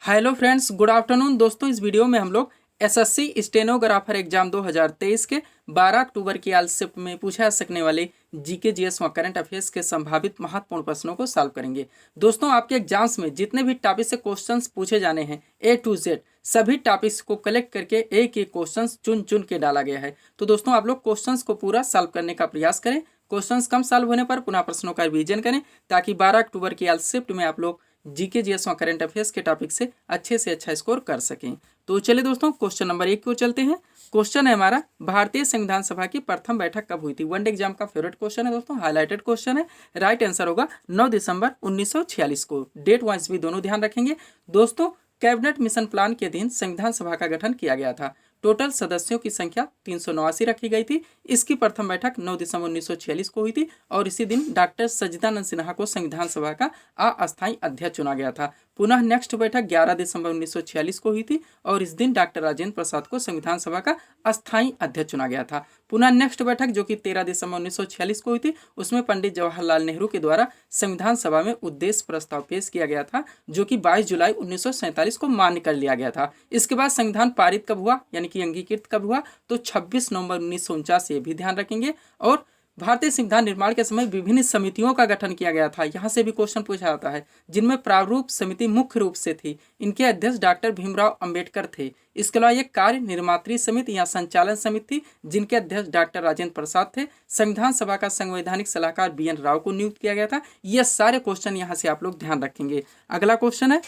Hello friends, good afternoon. दोस्तों, इस video में हम लोग एसएससी स्टेनोग्राफर एग्जाम 2023 के 12 अक्टूबर की आज शिफ्ट में पूछा जा सकने वाले जीके जीएस व करंट अफेयर्स के संभावित महत्वपूर्ण प्रश्नों को सॉल्व करेंगे। दोस्तों, आपके एग्जाम्स में जितने भी टॉपिक से क्वेश्चंस पूछे जाने हैं ए टू जेड सभी टॉपिक्स को कलेक्ट करके एक एक क्वेश्चंस चुन चुन के डाला गया है। तो दोस्तों, आप लोग क्वेश्चंस को पूरा सॉल्व करने का प्रयास करें। क्वेश्चंस कम सॉल्व होने पर पुनः प्रश्नों का रिवीजन करें ताकि 12 अक्टूबर की आज शिफ्ट में आप लोग जीके जीएस और करंट अफेयर्स के टॉपिक से अच्छा स्कोर कर सकें। तो चलिए दोस्तों, क्वेश्चन नंबर 1 को चलते हैं। क्वेश्चन है हमारा, भारतीय संविधान सभा की प्रथम बैठक कब हुई थी। वनडे एग्जाम का फेवरेट क्वेश्चन है दोस्तों, हाईलाइटेड क्वेश्चन है। राइट आंसर होगा 9 दिसंबर 1946 को। डेट वाइज भी दोनों ध्यान रखेंगे। दोस्तों, कैबिनेट मिशन प्लान के अधीन संविधान सभा का गठन किया गया था। टोटल सदस्यों की संख्या 389 रखी गई थी। इसकी प्रथम बैठक 9 दिसंबर 1946 को हुई थी और इसी दिन डॉक्टर सच्चिदानंद सिन्हा को संविधान सभा का अस्थायी अध्यक्ष चुना गया था। पुनः नेक्स्ट बैठक 11 दिसंबर 1946 को हुई थी और इस दिन डॉक्टर राजेंद्र प्रसाद को संविधान सभा का अस्थायी अध्यक्ष चुना गया था। पुनः नेक्स्ट बैठक जो कि 13 दिसंबर 1946 को हुई थी, उसमें पंडित जवाहरलाल नेहरू के द्वारा संविधान सभा में उद्देश्य प्रस्ताव पेश किया गया था, जो कि 22 जुलाई 1947 को मान्य कर लिया गया था। इसके बाद संविधान पारित कब हुआ, यानी कि अंगीकृत कब हुआ, तो 26 नवंबर 1949 ये भी ध्यान रखेंगे। और भारतीय संविधान निर्माण के समय विभिन्न समितियों का गठन किया गया था। यहाँ से भी क्वेश्चन पूछा जाता है, जिनमें प्रारूप समिति मुख्य रूप से थी। इनके अध्यक्ष डॉक्टर भीमराव अंबेडकर थे। इसके अलावा एक कार्य निर्मात्री समिति या संचालन समिति थी, जिनके अध्यक्ष डॉक्टर राजेंद्र प्रसाद थे। संविधान सभा का संवैधानिक सलाहकार बीएन राव को नियुक्त किया गया था। ये सारे क्वेश्चन यहाँ से आप लोग ध्यान रखेंगे। अगला क्वेश्चन है,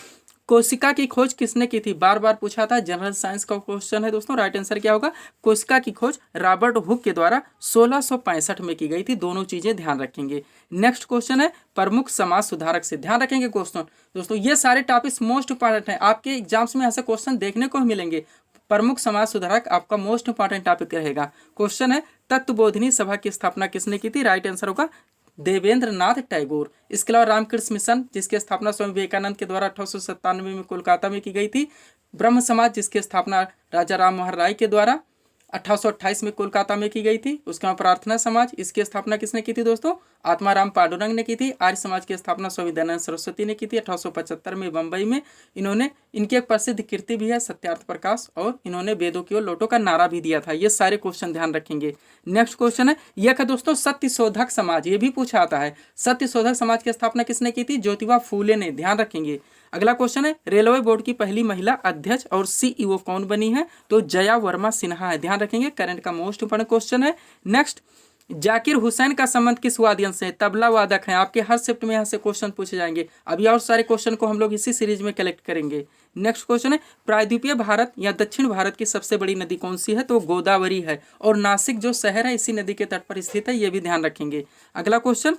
कोशिका की खोज किसने की थी। बार बार पूछा था, जनरल साइंस का क्वेश्चन है दोस्तों। राइट आंसर क्या होगा, कोशिका की खोज रॉबर्ट हुक के द्वारा 1665 में की गई थी। दोनों चीजें ध्यान रखेंगे। नेक्स्ट क्वेश्चन है, प्रमुख समाज सुधारक से ध्यान रखेंगे क्वेश्चन। दोस्तों, ये सारे टॉपिक्स मोस्ट इंपॉर्टेंट है, आपके एग्जाम्स में ऐसे क्वेश्चन देखने को मिलेंगे। प्रमुख समाज सुधारक आपका मोस्ट इंपॉर्टेंट टॉपिक रहेगा। क्वेश्चन है, तत्वबोधिनी सभा की स्थापना किसने की थी। राइट आंसर होगा देवेंद्र नाथ टैगोर। इसके अलावा रामकृष्ण मिशन, जिसकी स्थापना स्वामी विवेकानंद के द्वारा 1897 में कोलकाता में की गई थी। ब्रह्म समाज, जिसकी स्थापना राजा राम मोहन राय के द्वारा 1828 में कोलकाता में की गई थी। उसके बाद प्रार्थना समाज, इसकी स्थापना किसने की थी दोस्तों, आत्माराम पांडुरंग ने की थी। आर्य समाज की स्थापना स्वामी दयानंद सरस्वती ने की थी 1875 में बंबई में। इनकी एक प्रसिद्ध कृति भी है सत्यार्थ प्रकाश, और इन्होंने वेदों की ओर लौटो का नारा भी दिया था। ये सारे क्वेश्चन ध्यान रखेंगे। नेक्स्ट क्वेश्चन है, यह है दोस्तों सत्यशोधक समाज, ये भी पूछा आता है। सत्यशोधक समाज की स्थापना किसने की थी, ज्योतिबा फूले ने। ध्यान रखेंगे। अगला क्वेश्चन है, रेलवे बोर्ड की पहली महिला अध्यक्ष और सीईओ कौन बनी है, तो जया वर्मा सिन्हा है। ध्यान रखेंगे, करंट का मोस्ट इंपोर्टेंट क्वेश्चन है। नेक्स्ट, जाकिर हुसैन का संबंध किस वाद्यंत्र से, तबला वादक है। आपके हर शिफ्ट में यहाँ से क्वेश्चन पूछे जाएंगे। अभी और सारे क्वेश्चन को हम लोग इसी सीरीज में कलेक्ट करेंगे। नेक्स्ट क्वेश्चन है, प्रायद्वीपीय भारत या दक्षिण भारत की सबसे बड़ी नदी कौन सी है, तो गोदावरी है। और नासिक जो शहर है इसी नदी के तट पर स्थित है, ये भी ध्यान रखेंगे। अगला क्वेश्चन,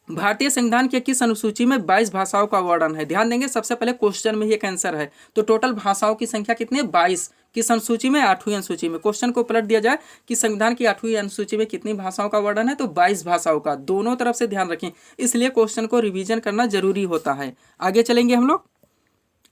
भारतीय संविधान के किस अनुसूची में 22 भाषाओं का वर्णन है। ध्यान देंगे, सबसे पहले क्वेश्चन में ही एक आंसर है। तो टोटल भाषाओं की संख्या कितनी है, 22। किस अनुसूची में, 8वीं अनुसूची में। क्वेश्चन को पलट दिया जाए कि संविधान की 8वीं अनुसूची में कितनी भाषाओं का वर्णन है, तो 22 भाषाओं का। दोनों तरफ से ध्यान रखें, इसलिए क्वेश्चन को रिवीजन करना जरूरी होता है। आगे चलेंगे हम लोग।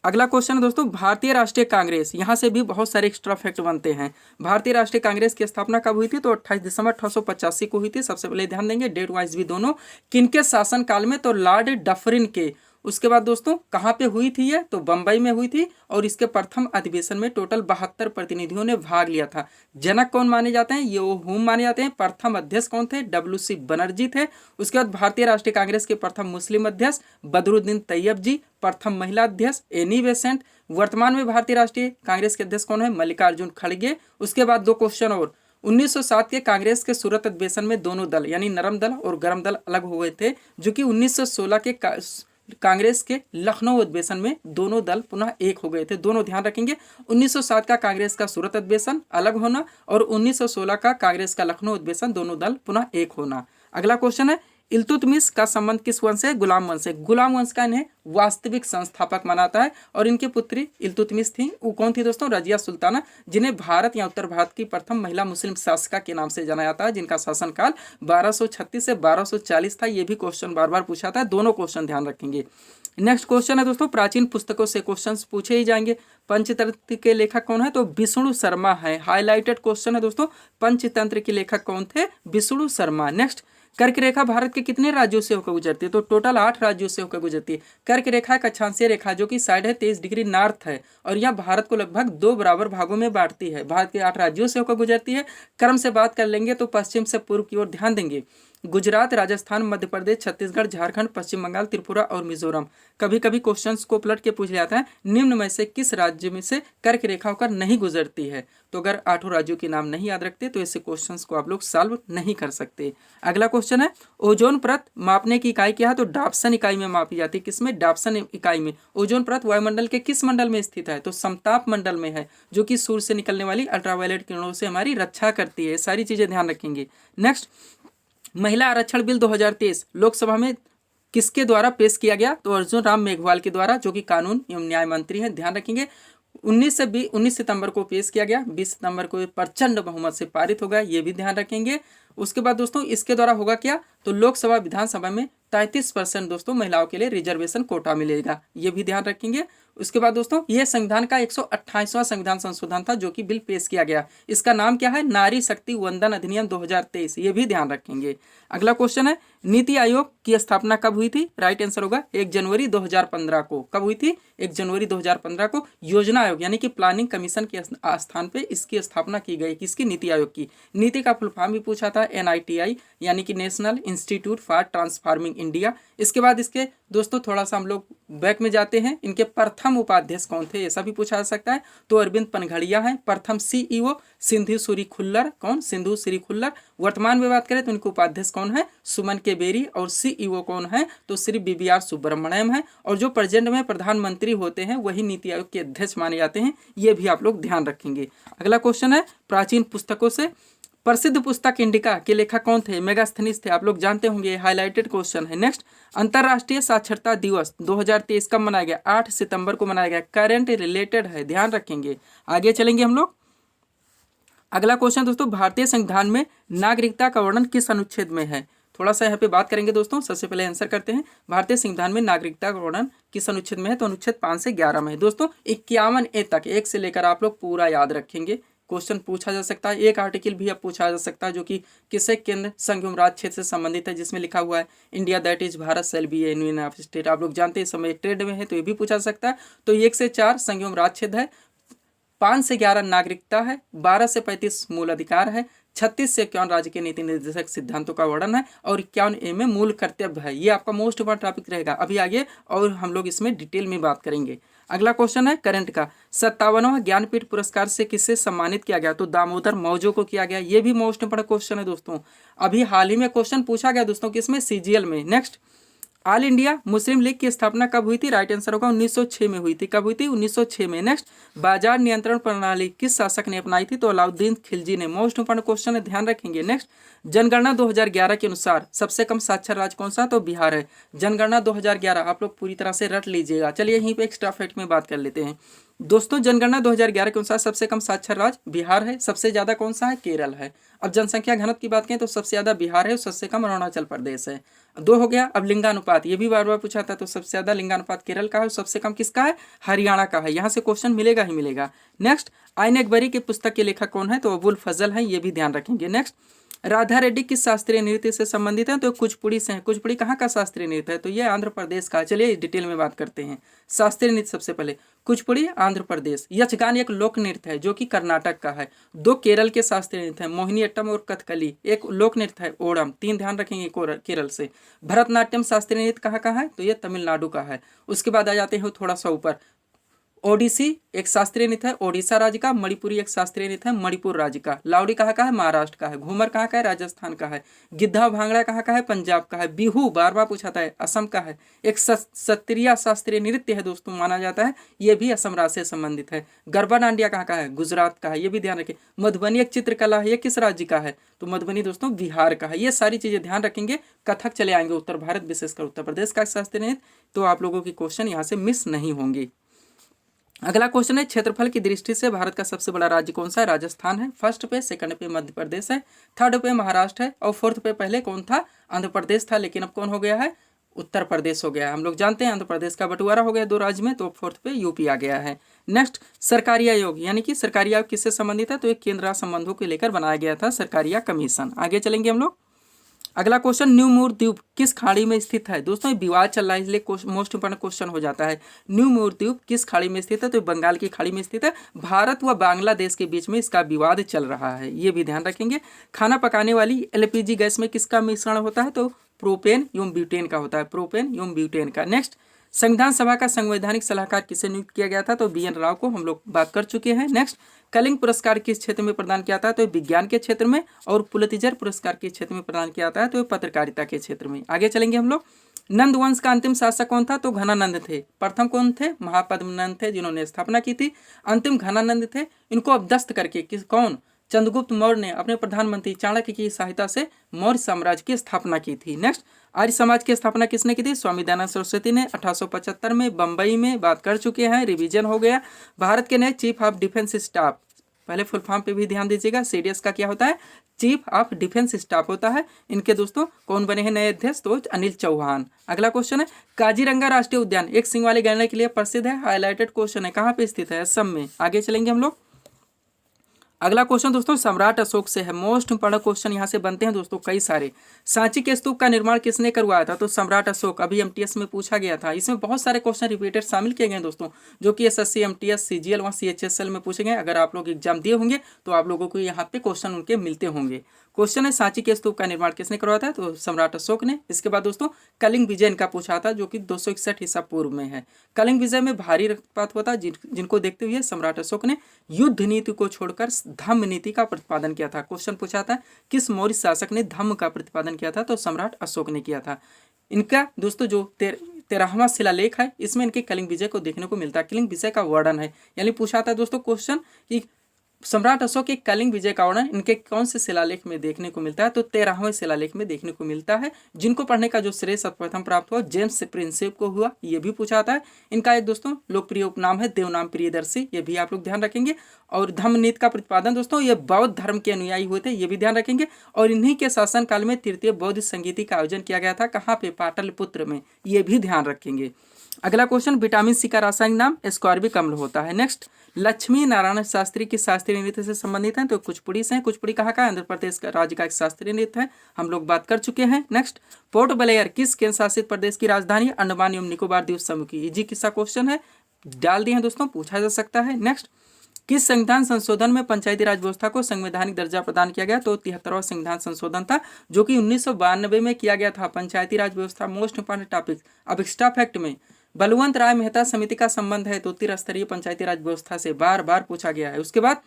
अगला क्वेश्चन है दोस्तों, भारतीय राष्ट्रीय कांग्रेस। यहाँ से भी बहुत सारे एक्स्ट्रा फैक्ट बनते हैं। भारतीय राष्ट्रीय कांग्रेस की स्थापना कब हुई थी, तो 28 दिसंबर 1885 को हुई थी। सबसे पहले ध्यान देंगे, डेट वाइज भी दोनों। किनके शासन काल में, तो लॉर्ड डफरिन के। उसके बाद दोस्तों कहाँ पे हुई थी ये, तो बंबई में हुई थी। और इसके प्रथम अधिवेशन में टोटल 72 प्रतिनिधियों ने भाग लिया था। जनक कौन माने जाते हैं, ये हुम माने जाते हैं। प्रथम अध्यक्ष कौन थे, WC बनर्जी थे। उसके बाद भारतीय राष्ट्रीय कांग्रेस के प्रथम मुस्लिम अध्यक्ष बदरुद्दीन तैयब जी। प्रथम महिला अध्यक्ष एनी बेसेंट। वर्तमान में भारतीय राष्ट्रीय कांग्रेस के अध्यक्ष कौन है, मल्लिकार्जुन खड़गे। उसके बाद दो क्वेश्चन और, 1907 के कांग्रेस के सूरत अधिवेशन में दोनों दल यानी नरम दल और गरम दल अलग हुए थे, जो कि 1916 के कांग्रेस के लखनऊ अधिवेशन में दोनों दल पुनः एक हो गए थे। दोनों ध्यान रखेंगे, 1907 का कांग्रेस का सूरत अधिवेशन अलग होना और 1916 का कांग्रेस का लखनऊ अधिवेशन, दोनों दल पुनः एक होना। अगला क्वेश्चन है, इल्तुतमिश का संबंध किस वंश से, गुलाम वंश से। गुलाम वंश का इन्हें वास्तविक संस्थापक मानाता है और इनकी पुत्री इल्तुतमिश थी। वो कौन थी दोस्तों, रजिया सुल्ताना, जिन्हें भारत या उत्तर भारत की प्रथम महिला मुस्लिम शासिका के नाम से जाना जाता है, जिनका शासनकाल 1236 से 1240 था। ये भी क्वेश्चन बार बार पूछा था, दोनों क्वेश्चन ध्यान रखेंगे। नेक्स्ट क्वेश्चन है दोस्तों, प्राचीन पुस्तकों से क्वेश्चंस पूछे ही जाएंगे। पंचतंत्र के लेखक कौन है, तो विष्णु शर्मा है। हाईलाइटेड क्वेश्चन है दोस्तों, पंचतंत्र के लेखक कौन थे, विष्णु शर्मा। नेक्स्ट, कर्क रेखा भारत के कितने राज्यों से होकर गुजरती है? तो टोटल 8 राज्यों से होकर गुजरती है। कर्क रेखा एक अक्षांशीय रेखा जो कि साइड है 23 डिग्री नॉर्थ है और यह भारत को लगभग 2 बराबर भागों में बांटती है। भारत के 8 राज्यों से होकर गुजरती है। क्रम से बात कर लेंगे तो पश्चिम से पूर्व की ओर ध्यान देंगे। गुजरात, राजस्थान, मध्य प्रदेश, छत्तीसगढ़, झारखंड, पश्चिम बंगाल, त्रिपुरा और मिजोरम। कभी कभी क्वेश्चंस को पलट के पूछ जाता है निम्न में से किस राज्य में से कर्क रेखा होकर नहीं गुजरती है। तो अगर 8 राज्यों के नाम नहीं याद रखते तो ऐसे क्वेश्चंस को आप लोग सॉल्व नहीं कर सकते। अगला क्वेश्चन है ओजोन परत मापने की इकाई क्या है? तो डाप्सन इकाई में मापी जाती है। किसमें? डाप्सन इकाई में। ओजोन परत वायुमंडल के किस मंडल में स्थित है? तो समताप मंडल में है, जो कि सूर्य से निकलने वाली अल्ट्रावायलेट किरणों से हमारी रक्षा करती है। सारी चीजें ध्यान रखेंगे। नेक्स्ट, महिला आरक्षण बिल 2023 लोकसभा में किसके द्वारा पेश किया गया? तो अर्जुन राम मेघवाल के द्वारा, जो कि कानून एवं न्याय मंत्री हैं। ध्यान रखेंगे 19 सितंबर को पेश किया गया, 20 सितंबर को प्रचंड बहुमत से पारित हो गया, ये भी ध्यान रखेंगे। उसके बाद दोस्तों इसके द्वारा होगा क्या? तो लोकसभा विधानसभा में 33% दोस्तों महिलाओं के लिए रिजर्वेशन कोटा मिलेगा, ये भी ध्यान रखेंगे। उसके बाद दोस्तों यह संविधान का 128वां संविधान संशोधन था जो कि बिल पेश किया गया। इसका नाम क्या है? नारी शक्ति वंदन अधिनियम 2023, ये भी ध्यान रखेंगे। अगला क्वेश्चन है नीति आयोग की स्थापना कब हुई थी? राइट आंसर होगा 1 जनवरी 2015 को। कब हुई थी? 1 जनवरी 2015 को। योजना आयोग यानी कि प्लानिंग कमीशन के स्थान पे इसकी स्थापना की गई। किसकी? नीति आयोग की। नीति का फुल फॉर्म भी पूछा था NITI यानी कि national institute for transforming India. इसके बाद इसके दोस्तों थोड़ा सा हम लोग बैक में जाते हैं, इनके प्रथम उपाध्यक्ष कौन थे ऐसा भी पूछा जा सकता है। तो अरविंद पनघड़िया हैं। प्रथम CEO सिंधु सूरी खुल्लर। कौन? सिंधु श्री खुल्लर। वर्तमान में बात करें तो इनके उपाध्यक्ष कौन है? सुमन के बेरी। और CEO कौन है? तो श्री BVR सुब्रमण्यम है। और जो प्रेजेंट में प्रधानमंत्री होते हैं वही नीति आयोग के अध्यक्ष माने जाते हैं, ये भी आप लोग ध्यान रखेंगे। अगला क्वेश्चन है प्राचीन पुस्तकों से प्रसिद्ध पुस्तक इंडिका के लेखक कौन थे? मेगास्थनीज थे, आप लोग जानते होंगे, हाईलाइटेड क्वेश्चन है। नेक्स्ट, अंतर्राष्ट्रीय साक्षरता दिवस 2023 कब मनाया गया? 8 सितंबर को मनाया गया। करंट रिलेटेड है, ध्यान रखेंगे। आगे चलेंगे हम लोग। अगला क्वेश्चन दोस्तों भारतीय संविधान में नागरिकता का वर्णन किस अनुच्छेद में है? थोड़ा सा यहाँ पे बात करेंगे दोस्तों। सबसे पहले आंसर करते हैं भारतीय संविधान में नागरिकता का वर्णन किस अनुच्छेद में है? तो अनुच्छेद 5 से 11 में है दोस्तों। 51A तक 1 से लेकर आप लोग पूरा याद रखेंगे। क्वेश्चन पूछा जा सकता है। एक आर्टिकल भी अब पूछा जा सकता है जो कि किसे केंद्र संघ एवं राज्य क्षेत्र से संबंधित है, जिसमें लिखा हुआ है India that is Bharat shall be A union of state. आप लोग जानते हैं इस समय ट्रेड में है, तो ये भी पूछा जा सकता है। तो 1 से 4 संघ एवं राज्य क्षेत्र है, 5 से 11 नागरिकता है, 12 से 35 मूल अधिकार है, 36 से 51 राज्य के नीति निर्देशक सिद्धांतों का वर्णन है और 51A में मूल कर्तव्य है। ये आपका मोस्ट इंपॉर्टेंट टॉपिक रहेगा अभी आगे, और हम लोग इसमें डिटेल में बात करेंगे। अगला क्वेश्चन है करंट का। 57वां ज्ञानपीठ पुरस्कार से किससे सम्मानित किया गया? तो दामोदर मौजो को किया गया। ये भी मोस्ट इंपॉर्टेंट क्वेश्चन है दोस्तों। अभी हाल ही में क्वेश्चन पूछा गया दोस्तों, किसमें? CGL में। Next, all India Muslim league की स्थापना कब हुई थी? राइट आंसर होगा 1906 में हुई थी। कब हुई थी? 1906 में। नेक्स्ट, बाजार नियंत्रण प्रणाली किस शासक ने अपनाई थी? तो अलाउद्दीन खिलजी ने। मोस्ट इंपॉर्टेंट क्वेश्चन है, ध्यान रखेंगे। नेक्स्ट, जनगणना 2011 के अनुसार सबसे कम साक्षर राज्य कौन सा? तो बिहार है। जनगणना 2011 आप लोग पूरी तरह से रट लीजिएगा। चलिए यहीं पे एक्स्ट्रा फैक्ट में बात कर लेते हैं दोस्तों। जनगणना 2011 के अनुसार सबसे कम साक्षर राज्य बिहार है, सबसे ज्यादा कौन सा है? केरल है। अब जनसंख्या घनत्व की बात करें तो सबसे ज्यादा बिहार है और सबसे कम अरुणाचल प्रदेश है। 2 हो गया। अब लिंगानुपात, ये भी बार बार पूछा था, तो सबसे ज्यादा लिंगानुपात केरल का है और सबसे कम किसका है? हरियाणा का है। यहाँ से क्वेश्चन मिलेगा ही मिलेगा। नेक्स्ट, आइन अकबरी की पुस्तक के लेखक कौन है? तो अबुल फजल है, ये भी ध्यान रखेंगे। नेक्स्ट, राधा रेड्डी किस शास्त्रीय नृत्य से संबंधित है? तो कुचिपुड़ी से है। कुचिपुड़ी कहाँ का शास्त्रीय नृत्य है? तो ये आंध्र प्रदेश का। चलिए डिटेल में बात करते हैं। शास्त्रीय नृत्य सबसे पहले कुचिपुड़ी आंध्र प्रदेश। यक्षगान एक लोक नृत्य है जो कि कर्नाटक का है। 2 केरल के शास्त्रीय नृत्य है, मोहिनीअट्टम और कथकली। एक लोक नृत्य है ओणम। 3 ध्यान रखेंगे केरल से। भरतनाट्यम शास्त्रीय नृत्य कहाँ का है? तो ये तमिलनाडु का है। उसके बाद आ जाते हैं थोड़ा सा ऊपर, ओडिसी एक शास्त्रीय नृत्य है ओडिशा राज्य का। मणिपुरी एक शास्त्रीय नृत्य है मणिपुर राज्य का। लावड़ी कहाँ का है? महाराष्ट्र का है। घूमर कहाँ का है? राजस्थान का है। गिद्धा भांगड़ा कहाँ का है? पंजाब का है। बिहू बार बार पूछा था, असम का है। एक सत्रिया शास्त्रीय नृत्य है दोस्तों, माना जाता है, ये भी असम राज्य से संबंधित है। गरबा डांडिया कहाँ का है? गुजरात का है, ये भी ध्यान रखें। मधुबनी एक चित्रकला है, ये किस राज्य का है? तो मधुबनी दोस्तों बिहार का है। ये सारी चीजें ध्यान रखेंगे। कथक चले आएंगे उत्तर भारत, विशेषकर उत्तर प्रदेश का शास्त्रीय नृत्य, तो आप लोगों की क्वेश्चन यहाँ से मिस नहीं होंगे। अगला क्वेश्चन है क्षेत्रफल की दृष्टि से भारत का सबसे बड़ा राज्य कौन सा है? राजस्थान है। फर्स्ट पे, सेकंड पे मध्य प्रदेश है, थर्ड पे महाराष्ट्र है और फोर्थ पे पहले कौन था? आंध्र प्रदेश था, लेकिन अब कौन हो गया है? उत्तर प्रदेश हो गया है। हम लोग जानते हैं आंध्र प्रदेश का बंटवारा हो गया 2 राज्य में, तो फोर्थ पे यूपी आ गया है। नेक्स्ट, सरकारी आयोग यानी कि सरकारी आयोग किससे संबंधित है? तो एक केंद्र संबंधों को लेकर बनाया गया था सरकारिया कमीशन। आगे चलेंगे हम लोग। अगला क्वेश्चन, न्यू मूर द्वीप किस खाड़ी में स्थित है? दोस्तों ये विवाद चल रहा है इसलिए मोस्ट इंपोर्टेंट क्वेश्चन हो जाता है। न्यू मूर द्वीप किस खाड़ी में स्थित है? तो बंगाल की खाड़ी में स्थित है। भारत व बांग्लादेश के बीच में इसका विवाद चल रहा है, ये भी ध्यान रखेंगे। खाना पकाने वाली एलपीजी गैस में किसका मिश्रण होता है? तो प्रोपेन एवं ब्यूटेन का होता है, प्रोपेन एवं ब्यूटेन का। नेक्स्ट, संविधान सभा का संवैधानिक सलाहकार किसे नियुक्त किया गया था? तो बी एन राव को हम लोग बात कर चुके हैं। नेक्स्ट, कलिंग पुरस्कार किस क्षेत्र में प्रदान किया था? तो विज्ञान के क्षेत्र में। और पुलित्जर पुरस्कार किस क्षेत्र में प्रदान किया था? तो पत्रकारिता के क्षेत्र में। आगे चलेंगे हम लोग। नंद वंश का अंतिम शासक कौन था? तो घनानंद थे। प्रथम कौन थे? महापद्मनंद थे, जिन्होंने स्थापना की थी। अंतिम घनानंद थे। इनको अपदस्थ करके कौन? चंद्रगुप्त मौर्य ने अपने प्रधानमंत्री चाणक्य की सहायता से मौर्य साम्राज्य की स्थापना की थी। नेक्स्ट, आर्य समाज की स्थापना किसने की थी? स्वामी दयानंद सरस्वती ने 1875 में बंबई में। बात कर चुके हैं, रिवीजन हो गया। भारत के नए चीफ ऑफ डिफेंस स्टाफ, पहले फुल फॉर्म पे भी ध्यान दीजिएगा। सीडीएस का क्या होता है? चीफ ऑफ डिफेंस स्टाफ होता है। इनके दोस्तों कौन बने हैं नए अध्यक्ष? तो अनिल चौहान। अगला क्वेश्चन है, काजीरंगा राष्ट्रीय उद्यान एक सिंह वाले गैंडे के लिए प्रसिद्ध है। हाईलाइटेड क्वेश्चन है, कहाँ पे स्थित है? असम में। आगे चलेंगे हम लोग। अगला क्वेश्चन दोस्तों सम्राट अशोक से है। मोस्ट इंपोर्टेंट क्वेश्चन यहाँ से बनते हैं दोस्तों कई सारे। सांची के स्तूप का निर्माण किसने करवाया था? तो सम्राट अशोक। अभी एमटीएस में पूछा गया था। इसमें बहुत सारे क्वेश्चन रिपीटेड शामिल किए गए हैं दोस्तों, जो कि एसएससी, एमटीएस, सीजीएल व सीएचएसएल में पूछे गए। अगर आप लोग एग्जाम दिए होंगे तो आप लोगों को यहाँ पे क्वेश्चन उनके मिलते होंगे। क्वेश्चन है, सांची के स्तूप का निर्माण किसने करवाया था? तो सम्राट अशोक ने। इसके बाद दोस्तों कलिंग विजय इनका पूछा था, जो कि 261 ईसा पूर्व में है। कलिंग विजय में भारी रक्तपात हुआ था, जिनको देखते हुए सम्राट अशोक ने युद्ध नीति को छोड़कर धम्म नीति का प्रतिपादन किया था। क्वेश्चन पूछा था, किस मौर्य शासक ने धम्म का प्रतिपादन किया था? तो सम्राट अशोक ने किया था। इनका दोस्तों जो 13वां शिलालेख है, इसमें इनके कलिंग विजय को देखने को मिलता है। कलिंग विजय का वर्णन है, यानी पूछा था दोस्तों क्वेश्चन कि सम्राट अशोक के कलिंग विजय का वर्णन इनके कौन से शिलालेख में देखने को मिलता है? तो 13वें शिलालेख में देखने को मिलता है। जिनको पढ़ने का जो श्रेय सर्वप्रथम प्राप्त हुआ जेम्स प्रिंसेप को हुआ, ये भी पूछा जाता है। इनका एक दोस्तों लोकप्रिय उपनाम है देवनाम प्रियदर्शी, ये भी आप लोग ध्यान रखेंगे। और धम्मनीति का प्रतिपादन दोस्तों ये बौद्ध धर्म के अनुयायी हुए थे, ये भी ध्यान रखेंगे। और इन्हीं के शासन काल में तृतीय बौद्ध संगीति का आयोजन किया गया था। कहाँ पे? पाटलिपुत्र में, ये भी ध्यान रखेंगे। अगला क्वेश्चन, विटामिन सी का रासायनिक नाम एस्कॉर्बिक अम्ल होता है। नेक्स्ट, लक्ष्मी नारायण शास्त्री की शास्त्रीय नृत्य से संबंधित है? तो कुचिपुड़ी से। कुचिपुड़ी कहाँ का? आंध्र प्रदेश का राज्य का एक शास्त्रीय नृत्य है, हम लोग बात कर चुके हैं। नेक्स्ट, पोर्ट ब्लेयर किस केंद्र शासित प्रदेश की राजधानी? अंडमान एवं निकोबार द्वीप समूह की। इजी किस्सा क्वेश्चन है, डाल दिए हैं दोस्तों, पूछा जा सकता है। नेक्स्ट, किस संविधान संशोधन में पंचायती राज व्यवस्था को संवैधानिक दर्जा प्रदान किया गया? तो 73वां संविधान संशोधन था, जो कि 1992 में किया गया था। पंचायती राज व्यवस्था मोस्ट इंपोर्टेंट टॉपिक। अब एक्स्ट्रा फैक्ट में बलवंत राय मेहता समिति का संबंध है तो त्रिस्तरीय पंचायती राज व्यवस्था से, बार बार पूछा गया है। उसके बाद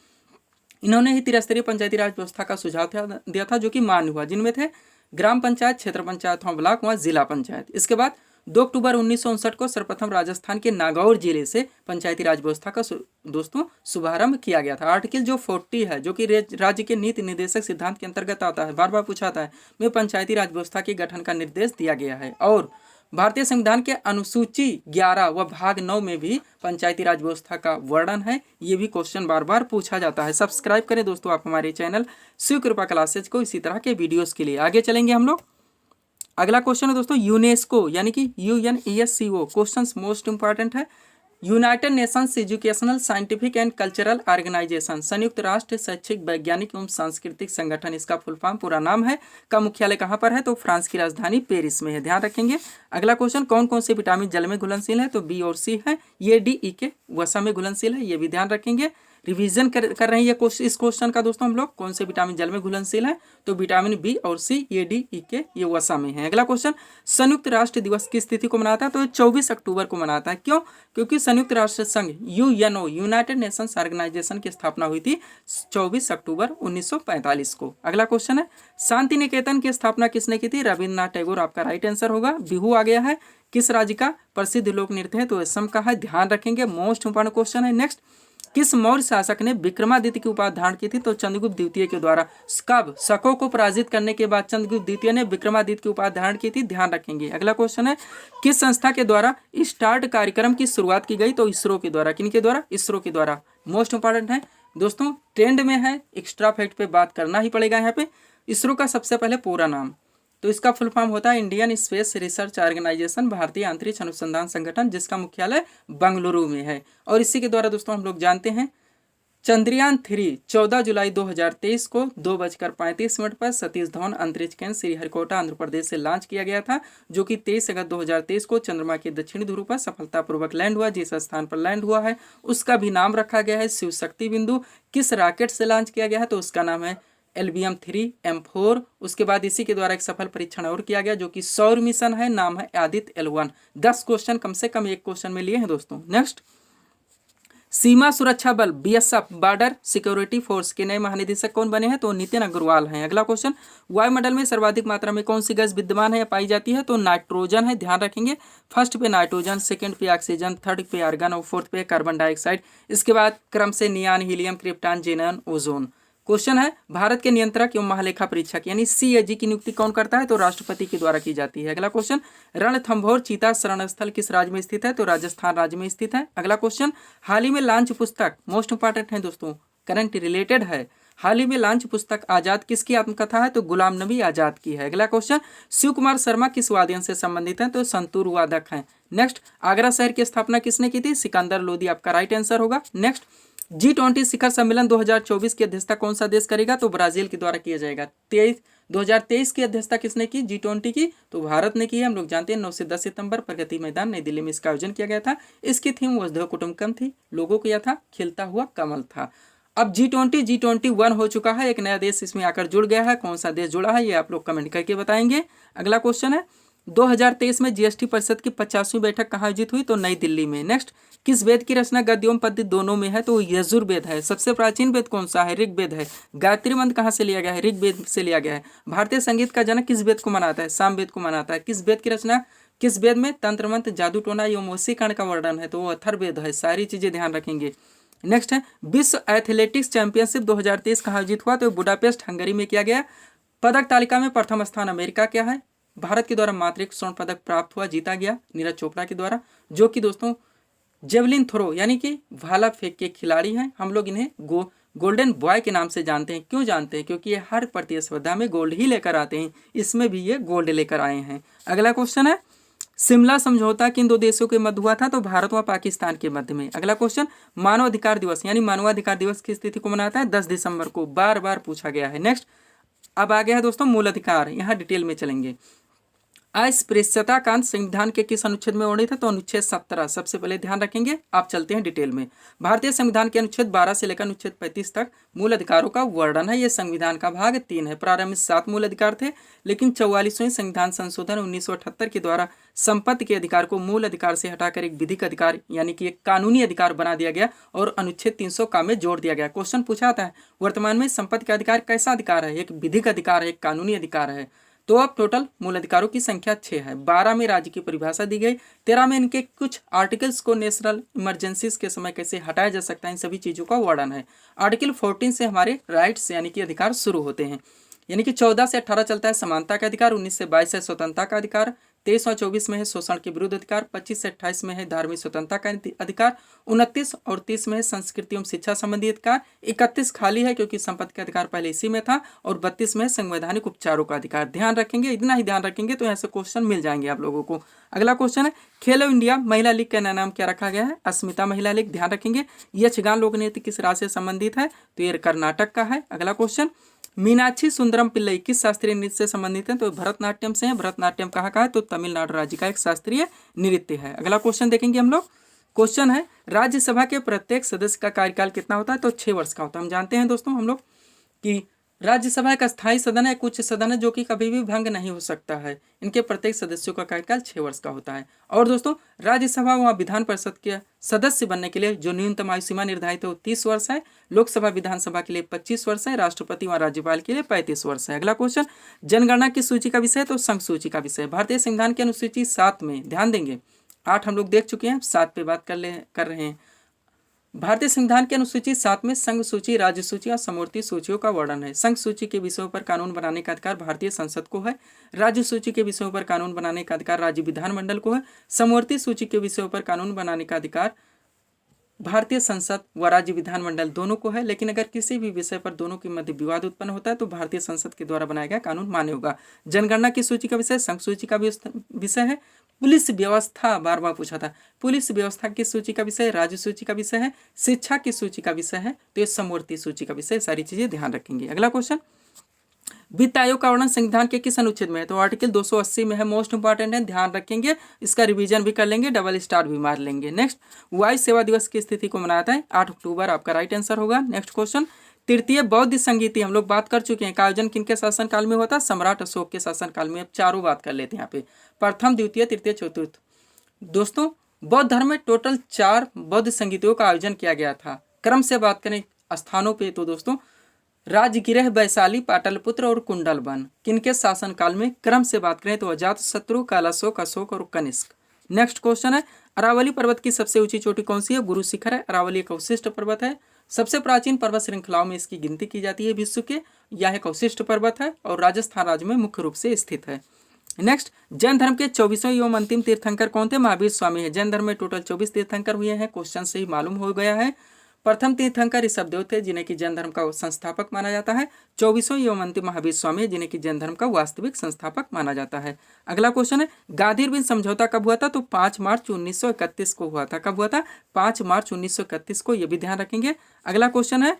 इन्होंने ही त्रिस्तरीय पंचायती राज व्यवस्था का सुझाव दिया था, जो कि मान्य हुआ, जिनमें थे ग्राम पंचायत, क्षेत्र पंचायत, ब्लॉक व जिला पंचायत। इसके बाद 2 अक्टूबर 1959 को सर्वप्रथम राजस्थान के नागौर जिले से पंचायती राज व्यवस्था का दोस्तों शुभारंभ किया गया था। आर्टिकल जो 40 है, जो कि राज्य के नीति निर्देशक सिद्धांत के अंतर्गत आता है, बार बार पूछा आता है, में पंचायती राज व्यवस्था के गठन का निर्देश दिया गया है। और भारतीय संविधान के अनुसूची 11 व भाग 9 में भी पंचायती राज व्यवस्था का वर्णन है। ये भी क्वेश्चन बार बार पूछा जाता है। सब्सक्राइब करें दोस्तों आप हमारे चैनल शिव कृपा क्लासेज को इसी तरह के वीडियोस के लिए। आगे चलेंगे हम लोग। अगला क्वेश्चन है दोस्तों यूनेस्को यानी कि UNESCO। क्वेश्चन मोस्ट इंपॉर्टेंट है। United Nations Educational, Scientific and Cultural Organisation, संयुक्त राष्ट्र शैक्षिक, वैज्ञानिक एवं सांस्कृतिक संगठन, इसका फुल फॉर्म पूरा नाम है। का मुख्यालय कहाँ पर है? तो फ्रांस की राजधानी पेरिस में है, ध्यान रखेंगे। अगला क्वेश्चन, कौन कौन से विटामिन जल में घुलनशील है? तो बी और सी है। ये डी ई के वसा में घुलनशील है, ये भी ध्यान रखेंगे। रिवीजन कर रहे हैं ये इस क्वेश्चन का दोस्तों हम लोग, कौन से विटामिन जल में घुलनशील है? तो विटामिन बी और सी, ये डी ई के ये वसा में है। अगला क्वेश्चन, संयुक्त राष्ट्र दिवस किस तिथि को मनाता है? तो 24 अक्टूबर को मनाता है। क्यों? क्योंकि संयुक्त राष्ट्र संघ यूएनओ, यूनाइटेड नेशंस ऑर्गेनाइजेशन की स्थापना हुई थी 24 अक्टूबर 1945 को। अगला क्वेश्चन है, शांति निकेतन की स्थापना किसने की थी? रविन्द्रनाथ टैगोर आपका राइट आंसर होगा। बिहू आ गया है, किस राज्य का प्रसिद्ध लोक नृत्य है? तो असम का है, ध्यान रखेंगे, मोस्ट इंपोर्टेंट क्वेश्चन है। नेक्स्ट, किस मौर्य शासक ने विक्रमादित्य की उपाधि धारण की थी? तो चंद्रगुप्त द्वितीय के द्वारा। कब? शकों को पराजित करने के बाद चंद्रगुप्त द्वितीय ने विक्रमादित्य की उपाधि धारण की थी, ध्यान रखेंगे। अगला क्वेश्चन है, किस संस्था के द्वारा स्टार्ट कार्यक्रम की शुरुआत की गई? तो इसरो के द्वारा। किन के द्वारा? इसरो के द्वारा। मोस्ट इंपॉर्टेंट है दोस्तों, ट्रेंड में है, एक्स्ट्रा फैक्ट पे बात करना ही पड़ेगा यहाँ पे। इसरो का सबसे पहले पूरा नाम, तो इसका फुल फॉर्म होता है इंडियन स्पेस रिसर्च ऑर्गेनाइजेशन, भारतीय अंतरिक्ष अनुसंधान संगठन, जिसका मुख्यालय बंगलुरु में है। और इसी के द्वारा दोस्तों हम लोग जानते हैं चंद्रयान 3 14 जुलाई 2023 को 2:35 पर सतीश धवन अंतरिक्ष केंद्र श्रीहरिकोटा आंध्र प्रदेश से लॉन्च किया गया था, जो कि 23 अगस्त 2023 को चंद्रमा के दक्षिणी ध्रुव पर सफलतापूर्वक लैंड हुआ। जिस स्थान पर लैंड हुआ है उसका भी नाम रखा गया है शिव शक्ति बिंदु। किस रॉकेट से लॉन्च किया गया है तो उसका नाम है LBM-3M4। उसके बाद इसी के द्वारा एक सफल परीक्षण और किया गया जो कि सौर मिशन है, नाम है आदित्य L1। 10 क्वेश्चन कम से कम एक क्वेश्चन में लिए हैं दोस्तों। नेक्स्ट, सीमा सुरक्षा बल BSF बॉर्डर सिक्योरिटी फोर्स के नए महानिदेशक कौन बने हैं तो नितिन अग्रवाल हैं। अगला क्वेश्चन, वायुमंडल में सर्वाधिक मात्रा में कौन सी गैस विद्यमान है या पाई जाती है तो नाइट्रोजन है, ध्यान रखेंगे। फर्स्ट पे नाइट्रोजन, सेकंड पे ऑक्सीजन, थर्ड पे आर्गन और फोर्थ पे कार्बन डाइऑक्साइड। इसके बाद क्रम से नियान, हीलियम, क्रिप्टॉन, जेनन, ओजोन। क्वेश्चन है, भारत के नियंत्रक एवं महालेखा परीक्षक यानी CAG की नियुक्ति कौन करता है तो राष्ट्रपति के द्वारा की जाती है। अगला क्वेश्चन, रणथंभौर चीता शरण स्थल किस राज्य में स्थित है तो राजस्थान राज्य में स्थित है। अगला क्वेश्चन, हाल ही में लॉन्च पुस्तक, मोस्ट इंपॉर्टेंट है दोस्तों, करंट रिलेटेड है, हाल ही में लॉन्च पुस्तक आजाद किसकी आत्मकथा है तो गुलाम नबी आजाद की है। अगला क्वेश्चन, शिव कुमार शर्मा किस वाद्य से संबंधित है तो संतूर वादक हैं। नेक्स्ट, आगरा शहर की स्थापना किसने की थी सिकंदर लोदी, आपका राइट आंसर होगा। नेक्स्ट, G20 शिखर सम्मेलन 2024 की अध्यक्षता कौन सा देश करेगा तो ब्राजील के द्वारा किया जाएगा। 2023 की अध्यक्षता किसने की G20 की तो भारत ने की है। हम लोग जानते हैं 9 से 10 सितंबर प्रगति मैदान नई दिल्ली में इसका आयोजन किया गया था। इसकी थीम वसुधैव कुटुंबकम थी, लोगो किया था खिलता हुआ कमल था। अब G21 हो चुका है, एक नया देश इसमें आकर जुड़ गया है। कौन सा देश जुड़ा है ये आप लोग कमेंट करके बताएंगे। अगला क्वेश्चन है, 2023 में GST परिषद की 50वीं बैठक कहाँ आयोजित हुई तो नई दिल्ली में। नेक्स्ट, किस वेद की रचना गद्य एवं पद्य दोनों में है तो यजुर्वेद है। सबसे प्राचीन वेद कौन सा है ऋग्वेद है। गायत्री मंत्र कहाँ से लिया गया है ऋग्वेद से लिया गया है। भारतीय संगीत का जनक किस वेद को मनाता है सामवेद को मनाता है। किस वेद की रचना, किस वेद में तंत्र मंत्र, जादू टोना एवं वशीकरण का वर्णन है तो वो अथर्ववेद है। सारी चीजें ध्यान रखेंगे। नेक्स्ट है, विश्व एथलेटिक्स चैंपियनशिप 2023 कहाँ आयोजित हुआ तो बुडापेस्ट हंगरी में किया गया। पदक तालिका में प्रथम स्थान अमेरिका क्या है। भारत के द्वारा मात्र एक स्वर्ण पदक प्राप्त हुआ, जीता गया नीरज चोपड़ा के द्वारा, जो कि दोस्तों जेवलिन थ्रो यानी कि भाला फेंक के खिलाड़ी हैं। हम लोग इन्हें गोल्डन बॉय के नाम से जानते हैं। क्यों जानते हैं, क्योंकि ये हर प्रतिस्पर्धा में गोल्ड ही लेकर आते हैं, इसमें भी ये गोल्ड लेकर आए हैं। अगला क्वेश्चन है, शिमला समझौता किन दो देशों के मध्य हुआ था तो भारत व पाकिस्तान के मध्य में। अगला क्वेश्चन, मानवाधिकार दिवस यानी मानवाधिकार दिवस की तिथि को मनाता है 10 दिसंबर को, बार बार पूछा गया है। नेक्स्ट, अब आ गया है दोस्तों मूल अधिकार, यहाँ डिटेल में चलेंगे। अस्पृश्यता का संविधान के किस अनुच्छेद में वर्णित है तो अनुच्छेद 17। सबसे पहले ध्यान रखेंगे, आप चलते हैं डिटेल में। भारतीय संविधान के अनुच्छेद 12 से लेकर अनुच्छेद 35 तक मूल अधिकारों का वर्णन है। यह संविधान का भाग 3 है। प्रारंभ में 7 मूल अधिकार थे, लेकिन 44वें संविधान संशोधन 1978 के द्वारा संपत्ति के अधिकार को मूल अधिकार से हटाकर एक विधिक अधिकार यानी कि एक कानूनी अधिकार बना दिया गया और अनुच्छेद 300 का में जोड़ दिया गया। क्वेश्चन पूछा था वर्तमान में संपत्ति का अधिकार कैसा अधिकार है, एक विधिक अधिकार है, एक कानूनी अधिकार है। तो अब टोटल मूल अधिकारों की संख्या 6 है। 12 में राज्य की परिभाषा दी गई, 13 में इनके कुछ आर्टिकल्स को नेशनल इमरजेंसीज के समय कैसे हटाया जा सकता है इन सभी चीज़ों का वर्णन है। आर्टिकल 14 से हमारे राइट्स यानी कि अधिकार शुरू होते हैं, यानी कि 14 से 18 चलता है समानता का अधिकार, 19 से 22 है स्वतंत्रता का अधिकार, 23 और 24 में है शोषण के विरुद्ध अधिकार, 25 से 28 में है धार्मिक स्वतंत्रता का अधिकार, 29 और 30 में है संस्कृति एवं शिक्षा संबंधी अधिकार, 31 खाली है क्योंकि संपत्ति का अधिकार पहले इसी में था, और 32 में संवैधानिक उपचारों का अधिकार। ध्यान रखेंगे, इतना ही ध्यान रखेंगे तो यहाँ से क्वेश्चन मिल जाएंगे आप लोगों को। अगला क्वेश्चन है, खेलो इंडिया महिला लीग का नया नाम क्या रखा गया है, अस्मिता महिला लीग। ध्यान रखेंगे, यक्षगान लोक नृत्य किस राज्य से संबंधित है तो ये कर्नाटक का है। अगला क्वेश्चन, मीनाक्षी सुंदरम पिल्लई किस शास्त्रीय नृत्य से संबंधित है तो भरतनाट्यम से है। भरतनाट्यम कहाँ का है तो तमिलनाडु राज्य का एक शास्त्रीय नृत्य है। अगला क्वेश्चन देखेंगे हम लोग। क्वेश्चन है, राज्यसभा के प्रत्येक सदस्य का कार्यकाल कितना होता है तो 6 वर्ष का होता है। हम जानते हैं दोस्तों हम लोग कि राज्यसभा एक स्थायी सदन है, कुछ सदन है जो कि कभी भी भंग नहीं हो सकता है। इनके प्रत्येक सदस्यों का कार्यकाल 6 वर्ष का होता है। और दोस्तों राज्यसभा व विधान परिषद के सदस्य बनने के लिए जो न्यूनतम आयु सीमा निर्धारित है वो 30 वर्ष है। लोकसभा विधानसभा के लिए 25 वर्ष है, राष्ट्रपति व राज्यपाल के लिए 35 वर्ष है। अगला क्वेश्चन, जनगणना की सूची का विषय तो संघ सूची का विषय। भारतीय संविधान की अनुसूची 7 में ध्यान देंगे, 8 हम लोग देख चुके हैं, 7 पे बात कर रहे हैं। भारतीय संविधान की अनुसूची 7 में संघ सूची, राज्य सूची और समवर्ती सूचियों का वर्णन है। संघ सूची के विषयों पर कानून बनाने का अधिकार भारतीय संसद को है। राज्य सूची के विषयों पर कानून बनाने का अधिकार राज्य विधानमंडल को है। समवर्ती सूची के विषयों पर कानून बनाने का अधिकार भारतीय संसद व राज्य विधानमंडल दोनों को है। लेकिन अगर किसी भी विषय पर दोनों के मध्य विवाद उत्पन्न होता है तो भारतीय संसद के द्वारा बनाया गया कानून मान्य होगा। जनगणना की सूची का विषय संघ सूची का विषय है। पुलिस व्यवस्था बार बार पूछा था, पुलिस व्यवस्था की सूची का विषय, राज्य सूची का विषय है, शिक्षा की सूची का विषय है, तो ये समवर्ती सूची का विषय, सारी चीजें ध्यान रखेंगे। अगला क्वेश्चन, वित्त आयोग का वर्णन संविधान के किस अनुच्छेद में है? तो आर्टिकल 280 में है, मोस्ट इंपॉर्टेंट है, ध्यान रखेंगे, इसका रिवीजन भी कर लेंगे, डबल स्टार भी मार लेंगे। नेक्स्ट, वायु सेवा दिवस की स्थिति को मनाता है 8 अक्टूबर, आपका राइट आंसर होगा। नेक्स्ट क्वेश्चन, तृतीय बौद्ध संगीति हम लोग बात कर चुके हैं, का आयोजन किनके शासनकाल में होता? सम्राट अशोक के शासनकाल में। अब चारों बात कर लेते हैं यहाँ पे, प्रथम, द्वितीय, तृतीय, चतुर्थ। दोस्तों बौद्ध धर्म में टोटल 4 बौद्ध संगीतों का आयोजन किया गया था। क्रम से बात करें स्थानों पे तो दोस्तों राजगिरह, वैशाली, पाटलिपुत्र और कुंडलवन किनके शासनकाल में? क्रम से बात करें तो अजातशत्रु, कालाशोक, अशोक और कनिष्क। नेक्स्ट क्वेश्चन है, अरावली पर्वत की सबसे ऊंची चोटी कौन सी है? गुरु शिखर है। अरावली एक अवशिष्ट पर्वत है, सबसे प्राचीन पर्वत श्रृंखलाओं में इसकी गिनती की जाती है विश्व के। यह एक अवशिष्ट पर्वत है और राजस्थान राज्य में मुख्य रूप से स्थित है। नेक्स्ट, जैन धर्म के 24वें एवं अंतिम तीर्थंकर कौन थे? महावीर स्वामी है। जैन धर्म में टोटल 24 तीर्थंकर हुए हैं, क्वेश्चन से ही मालूम हो गया है। प्रथम तीर्थंकर ऋषभदेव थे, जिन्हें कि जैन धर्म का संस्थापक माना जाता है। 24वें एवं अंतिम महावीर स्वामी, जिन्हें कि जैन धर्म का वास्तविक संस्थापक माना जाता है। अगला क्वेश्चन है, गांधी-इरविन समझौता कब हुआ था? तो 5 मार्च 1931 को हुआ था। कब हुआ था? 5 मार्च 1931 को, ये भी ध्यान रखेंगे। अगला क्वेश्चन है,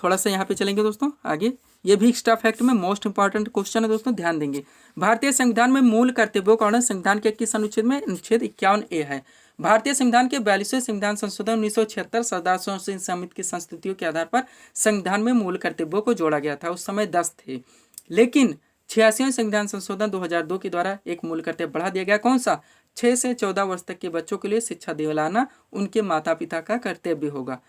थोड़ा सा यहाँ पे चलेंगे दोस्तों आगे, ये भी एक्स्ट्रा फैक्ट में मोस्ट इंपॉर्टेंट क्वेश्चन है दोस्तों, ध्यान देंगे। भारतीय संविधान में मूल कर्तव्यों का वर्णन संविधान के किस अनुच्छेद में? अनुच्छेद 51A है। भारतीय संविधान के 42वें संविधान संशोधन 1976 सरदार सिंह समिति की संस्तुतियों के आधार पर संविधान में मूल कर्तव्यों को जोड़ा गया था। उस समय 10 थे, लेकिन 86वें संविधान संशोधन 2002 के द्वारा एक मूल कर्तव्य बढ़ा दिया गया। कौन सा? 6 से 14 वर्ष तक के बच्चों के लिए शिक्षा दिलाना उनके माता पिता का कर्तव्य होगा।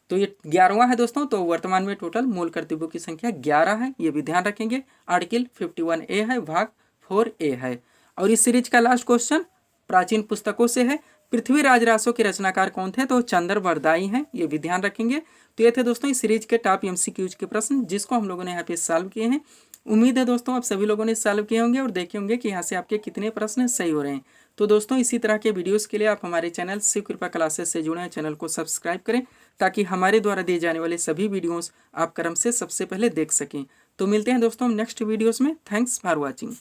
तो ये 11वां है दोस्तों। तो वर्तमान में टोटल मूल कर्तव्यों की संख्या 11 है, ये भी ध्यान रखेंगे। आर्टिकल 51A है, भाग 4A है। और इस सीरीज का लास्ट क्वेश्चन प्राचीन पुस्तकों से है, पृथ्वीराज रासो के रचनाकार कौन थे? तो चंद्र वरदाई हैं, ये भी ध्यान रखेंगे। तो ये थे दोस्तों इस सीरीज के टॉप MCQs के प्रश्न, जिसको हम लोगों ने यहाँ पे सॉल्व किए हैं। उम्मीद है दोस्तों आप सभी लोगों ने सॉल्व किए होंगे और देखे होंगे कि यहाँ से आपके कितने प्रश्न सही हो रहे हैं। तो दोस्तों इसी तरह के वीडियोस के लिए आप हमारे चैनल शिव कृपा क्लासेस से जुड़े हैं, चैनल को सब्सक्राइब करें ताकि हमारे द्वारा दिए जाने वाले सभी वीडियोस आप क्रम से सबसे पहले देख सकें। तो मिलते हैं दोस्तों नेक्स्ट वीडियोस में। Thanks for watching.